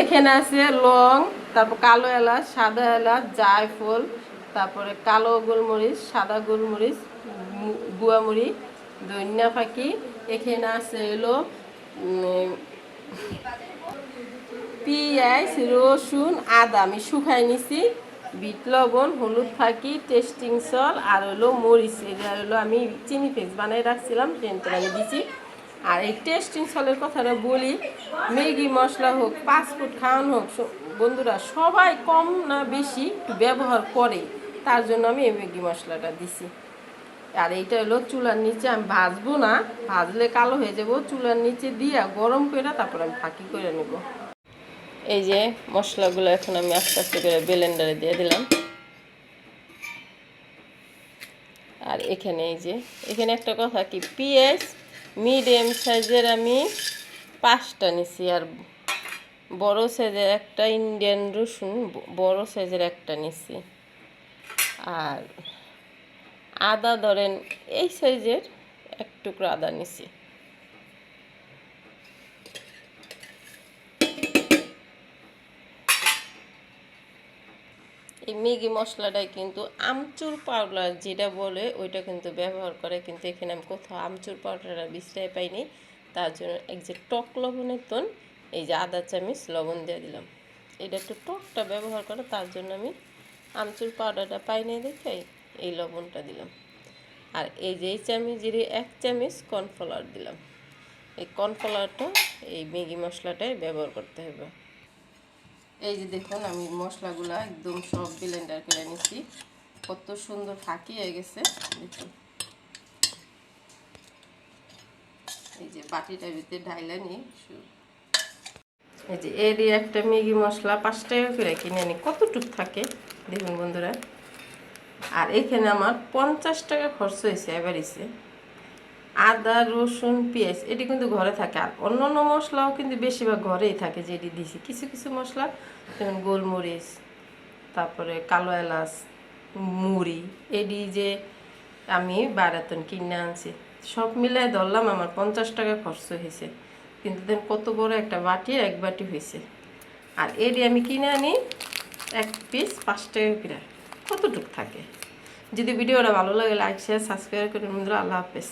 এখানে আছে লং, তারপর কালো এলাচ, সাদা এলাচ, জায়ফল, তারপরে কালো গোলমরিচ, সাদা গোলমরিচ, গুয়ামুড়ি, ধনিয়া ফাঁকি। এখানে আছে এলো পেঁয়াজ, রসুন, আদা আমি শুকাই নিছি, বিট লবণ, হলুদ ফাঁকি, টেস্টিং সল আর হলো মরিচ। এটা হলো আমি চিনি পেস্ট বানিয়ে রাখছিলাম, টেনটা আমি দিছি। আর এই টেস্টিং সলের কথাটা বলি, ম্যাগি মশলা হোক, ফাস্টফুড খাওয়ানো হোক, বন্ধুরা সবাই কম না বেশি একটু ব্যবহার করে, তার জন্য আমি এই ম্যাগি মশলাটা দিছি। আর এইটা হলো চুলার নিচে আমি ভাজবো না, ভাজলে কালো হয়ে যাবো, চুলার নিচে দিয়ে গরম করে তারপর আমি ফাঁকি করে নেব। এই যে মশলাগুলো এখন আমি আস্তে আস্তে করে ব্লেন্ডারে দিয়ে দিলাম। আর এখানে এই যে এখানে একটা কথা কি, পেঁয়াজ মিডিয়াম সাইজের আমি 5টা নিছি, আর বড় সাইজের একটা ইন্ডিয়ান রসুন বড় সাইজের একটা নিছি, আর আদা ধরেন এই সাইজের এক টুকরো আদা নিছি। এই ম্যাগি মশলাটাই কিন্তু আমচুর পাউডার যেটা বলে ওইটা কিন্তু ব্যবহার করে, কিন্তু এখানে আমি কোথাও আমচুর পাউডারটা বিশ্রায় পাইনি, তার জন্য এক যে টক লবণের তন এই যে আধা চামচ লবণ দিয়ে দিলাম। এটা একটু টকটা ব্যবহার করে, তার জন্য আমি আমচুর পাউডারটা পাইনি দেখে এই লবণটা দিলাম। আর এই যে এই চামচের 1 চামচ কর্নফ্লাওয়ার দিলাম। এই কর্নফ্লাওয়ারটা এই ম্যাগি মশলাটাই ব্যবহার করতে হবে। এই যে দেখুন আমি মশলাগুলো একদম সব ব্লেন্ডার করে নিছি, কত সুন্দর ফাঁকি হয়ে গেছে দেখুন। এই যে বাটিটার ভিতরে ঢাইলা নিই। এই যে এরই একটা ম্যাগি মশলা 5 টাকা করে কিনে আনি, কতটুক থাকে দেখুন বন্ধুরা। আর এখানে আমার 50 টাকা খরচ হয়েছে এবারেছে। আদা রসুন পেঁয়াজ এটি কিন্তু ঘরে থাকে, আর অন্য অন্য মশলাও কিন্তু বেশিরভাগ ঘরেই থাকে যেটি দিছি। কিছু কিছু মশলা যেমন গোলমরিচ, তারপরে কালো এলাচ, মুড়ি এটি যে আমি বারাতন কিনে আনছি, সব মিলায় ধরলাম আমার 50 টাকা খরচ হয়েছে, কিন্তু দেন কত বড় একটা বাটি, 1 বাটি হয়েছে। আর এটি আমি কিনে আনি 1 পিস 5 টাকা করে, কতটুক থাকে। যদি ভিডিওটা ভালো লাগে লাইক শেয়ার সাবস্ক্রাইব করুন বন্ধুরা। আল্লাহ হাফেজ।